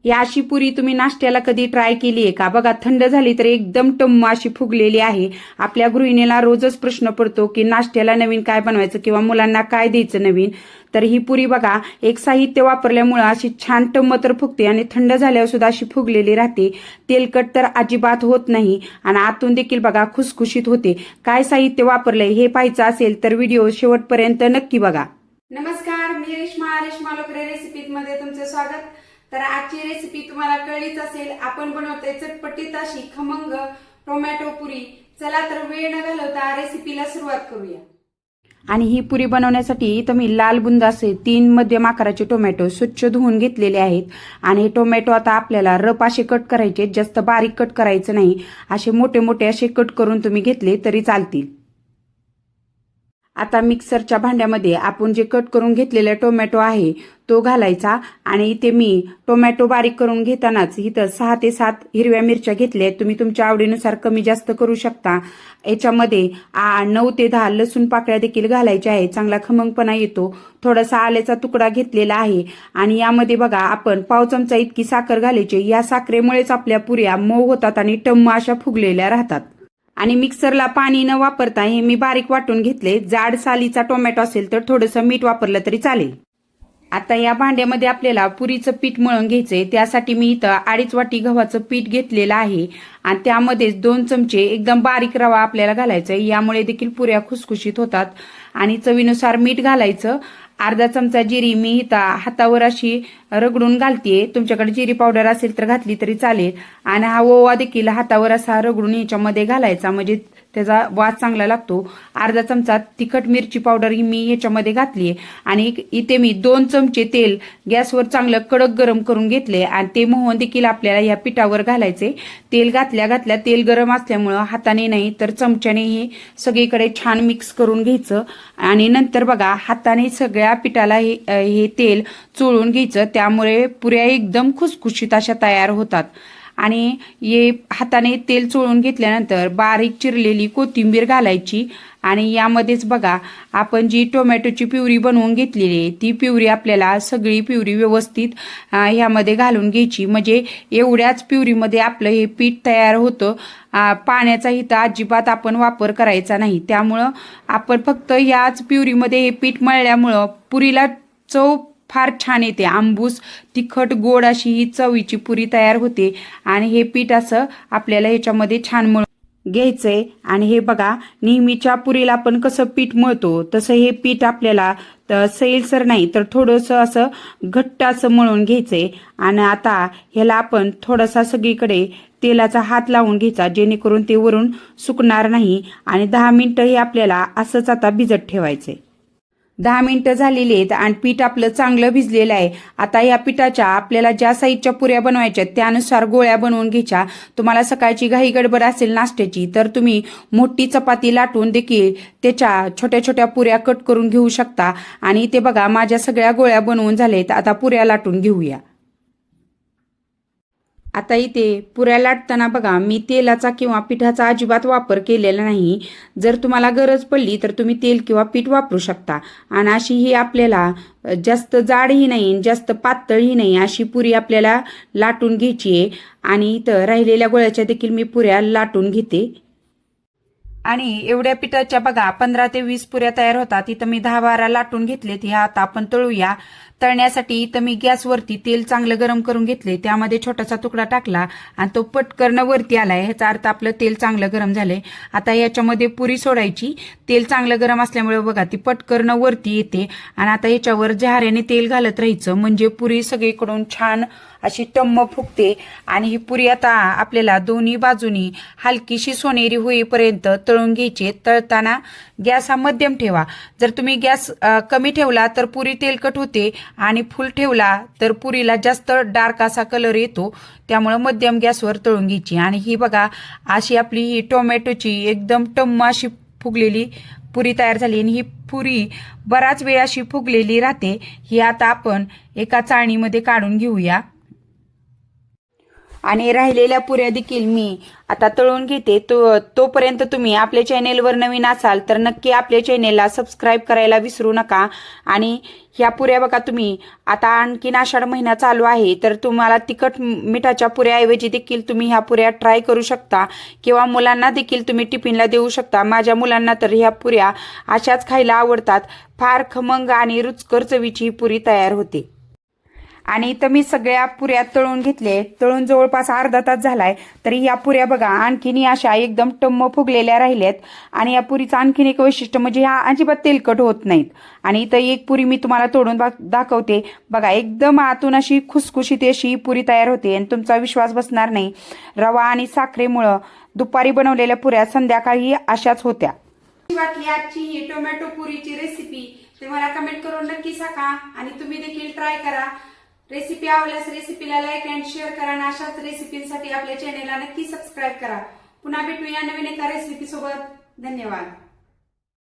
ही अशी पुरी तुम्ही नाश्त्याला कधी ट्राय केली आहे का? बघा, थंड झाली तर एकदम टम्म अशी फुगलेली आहे. आपल्या गृहिणीला रोजच प्रश्न पडतो की नाश्त्याला नवीन काय बनवायचं किंवा मुलांना काय द्यायचं नवीन. तर ही पुरी बघा, एक साहित्य वापरल्यामुळं अशी छान टम्म तर फुगते आणि थंड झाल्यावर सुद्धा अशी फुगलेली राहते. तेलकट तर अजिबात होत नाही आणि आतून देखील बघा खुसखुशीत होते. काय साहित्य वापरलंय हे पाहायचं असेल तर व्हिडिओ शेवटपर्यंत नक्की बघा. नमस्कार, मी रेश्मा लोकरे रेसिपीत मध्ये तुमचं स्वागत. तर आजची रेसिपी तुम्हाला कळलीच असेल. आपण बनवतोय चटपटीत अशी खमंग टोमॅटो पुरी. चला तर वेळ न घालवता रेसिपीला सुरुवात करूया. आणि ही पुरी बनवण्यासाठी इथं मी लाल बुंद असे 3 मध्यम आकाराचे टोमॅटो स्वच्छ धुवून घेतलेले आहेत. आणि हे टोमॅटो आता आपल्याला रफ असे कट करायचे, जास्त बारीक कट करायचं नाही. असे मोठे मोठे असे कट करून तुम्ही घेतले तरी चालतील. आता मिक्सरच्या भांड्यामध्ये आपण जे कट करून घेतलेला टोमॅटो आहे तो घालायचा. आणि इथे मी टोमॅटो बारीक करून घेतानाच इथं 6 ते 7 हिरव्या मिरच्या घेतल्या. तुम्ही तुमच्या आवडीनुसार कमी जास्त करू शकता. याच्यामध्ये 9 ते 10 लसूण पाकळ्या देखील घालायच्या आहे, चांगला खमंगपणा येतो. थोडासा आल्याचा तुकडा घेतलेला आहे. आणि यामध्ये बघा आपण पाव चमचा इतकी साखर घालायची. या साखरेमुळेच आपल्या पुऱ्या मऊ होतात आणि टम्म अशा फुगलेल्या राहतात. आणि मिक्सरला पाणी न वापरता हे मी बारीक वाटून घेतले. जाड सालीचा टोमॅटो असेल तर थोडंसं मीठ वापरलं तरी चालेल. आता या भांड्यामध्ये आपल्याला पुरीचं पीठ मळून घ्यायचंय. त्यासाठी मी इथं 2.5 वाटी गव्हाचं पीठ घेतलेलं आहे आणि त्यामध्ये 2 चमचे एकदम बारीक रवा आपल्याला घालायचंय. यामुळे देखील पुऱ्या खुसखुशीत होतात. आणि चवीनुसार मीठ घालायचं. अर्धा चमचा जिरी मी इथं हातावर अशी रगडून घालतीये. तुमच्याकडे जिरी पावडर असेल तर घातली तरी चालेल. आणि हा ओवा देखील हातावर असा रगडून ह्याच्यामध्ये घालायचा, म्हणजे त्याचा वास चांगला लागतो. अर्धा चमचा तिखट मिरची पावडर ही मी ह्याच्यामध्ये घातली आहे. आणि इथे मी 2 चमचे तेल गॅसवर चांगलं कडक गरम करून घेतले आणि ते मोहन देखील आपल्याला या पिठावर घालायचे. तेल घातल्या तेल गरम असल्यामुळं हाताने नाही तर चमच्याने हे सगळीकडे छान मिक्स करून घ्यायचं. आणि नंतर बघा हाताने सगळ्या पिठाला हे तेल चोळून घ्यायचं. त्यामुळे पुऱ्या एकदम खुसखुशीत अशा तयार होतात. आणि हे हाताने तेल चोळून घेतल्यानंतर बारीक चिरलेली कोथिंबीर घालायची. आणि यामध्येच बघा आपण जी टोमॅटोची प्युरी बनवून घेतलेली आहे ती प्युरी आपल्याला सगळी प्युरी व्यवस्थित ह्यामध्ये घालून घ्यायची. म्हणजे एवढ्याच प्युरीमध्ये आपलं हे पीठ तयार होतं. पाण्याचा इथं अजिबात आपण वापर करायचा नाही. त्यामुळं आपण फक्त याच प्युरीमध्ये हे पीठ मळल्यामुळं पुरीला चव फार छान येते. आंबूस तिखट गोड अशी ही चवीची पुरी तयार होते. आणि हे पीठ असं आपल्याला ह्याच्यामध्ये छान मळून घ्यायचंय. आणि हे बघा नेहमीच्या पुरीला आपण कसं पीठ मळतो तसं हे पीठ आपल्याला सैलसर नाही तर थोडंसं असं घट्ट असं मळून घ्यायचंय. आणि आता ह्याला आपण थोडासा सगळीकडे तेलाचा हात लावून घ्यायचा, जेणेकरून ते वरून सुकणार नाही. आणि 10 मिनिटं हे आपल्याला असंच आता भिजत ठेवायचंय. 10 मिनिटं झालेली आहेत आणि पीठ आपलं चांगलं भिजलेलं आहे. आता या पिठाच्या आपल्याला ज्या साईजच्या पुऱ्या बनवायच्या त्यानुसार गोळ्या बनवून घ्यायच्या. तुम्हाला सकाळची घाई गडबड असेल नाश्त्याची तर तुम्ही मोठी चपाती लाटून देखील त्याच्या छोट्या छोट्या पुऱ्या कट करून घेऊ शकता. आणि इथे बघा माझ्या सगळ्या गोळ्या बनवून झाल्यात. आता पुऱ्या लाटून घेऊया. आता इथे पुऱ्या लाटताना बघा मी तेलाचा किंवा पिठाचा अजिबात वापर केलेला नाही. जर तुम्हाला गरज पडली तर तुम्ही तेल किंवा पीठ वापरू शकता. आणि अशी ही आपल्याला जास्त जाडही नाही जास्त पातळही नाही अशी पुरी आपल्याला लाटून घ्यायची आहे. आणि इथं राहिलेल्या गोळ्याच्या देखील मी पुऱ्या लाटून घेते. आणि एवढ्या पिठाच्या बघा 15 ते 20 पुऱ्या तयार होतात. इथं मी 10-12 लाटून घेतलेत. ह्या आता आपण तळूया. तळण्यासाठी इथं मी गॅसवरती तेल चांगलं गरम करून घेतले. त्यामध्ये छोटासा तुकडा टाकला आणि तो पटकन वरती आलाय, ह्याचा अर्थ आपलं तेल चांगलं गरम झालंय. आता याच्यामध्ये पुरी सोडायची. तेल चांगलं गरम असल्यामुळे बघा ती पटकन वरती येते. आणि आता याच्यावर झाऱ्याने तेल घालत राहायचं, म्हणजे पुरी सगळीकडून छान अशी टम्म फुगते. आणि ही पुरी आता आपल्याला दोन्ही बाजूनी हलकीशी सोनेरी होईपर्यंत तळून घ्यायची. तळताना गॅस हा मध्यम ठेवा. जर तुम्ही गॅस कमी ठेवला तर पुरी तेलकट होते आणि फुल ठेवला तर पुरीला जास्त डार्क असा कलर येतो. त्यामुळे मध्यम गॅसवर तळून घ्यायची. आणि ही बघा अशी आपली ही टोमॅटोची एकदम टम्म अशी फुगलेली पुरी तयार झाली. आणि ही पुरी बराच वेळ अशी फुगलेली राहते. ही आता आपण एका चाळणीमध्ये काढून घेऊया. आणि राहिलेल्या पुऱ्या देखील मी आता तळून घेते. तोपर्यंत तुम्ही आपल्या चॅनेलवर नवीन असाल तर नक्की आपल्या चॅनेलला सबस्क्राईब करायला विसरू नका. आणि ह्या पुऱ्या बघा, तुम्ही आता आणखीन आषाढ महिना चालू आहे तर तुम्हाला तिखट मिठाच्या पुऱ्याऐवजी देखील तुम्ही ह्या पुऱ्या ट्राय करू शकता किंवा मुलांना देखील तुम्ही टिफिनला देऊ शकता. माझ्या मुलांना तर ह्या पुऱ्या अशाच खायला आवडतात. फार खमंग आणि रुचकर चवीची पुरी तयार होते. आणि इथं मी सगळ्या पुऱ्या तळून घेतले. तळून जवळपास अर्धा तास झालाय तरी या पुऱ्या बघा आणखीन अशा एकदम टम्म फुगलेल्या राहिल्यात. आणि या पुरीचं आणखीन एक वैशिष्ट्य म्हणजे ह्या अजिबात तेलकट होत नाहीत. आणि इथं एक पुरी मी तुम्हाला तोडून दाखवते बघा, एकदम आतून अशी खुसखुशीत अशी पुरी तयार होते आणि तुमचा विश्वास बसणार नाही. रवा आणि साखरेमुळं दुपारी बनवलेल्या पुऱ्या संध्याकाळी अशाच होत्या. वाटली आजची ही टोमॅटो पुरीची रेसिपी ते मला कमेंट करून नक्की सांगा आणि तुम्ही देखील ट्राय करा. रेसिपी आवडल्यास रेसिपीला लाईक अँड शेअर करा आणि अशाच रेसिपीसाठी आपल्या चॅनेलला नक्की सबस्क्राईब करा. पुन्हा भेटूया नवीन एका रेसिपी सोबत. धन्यवाद.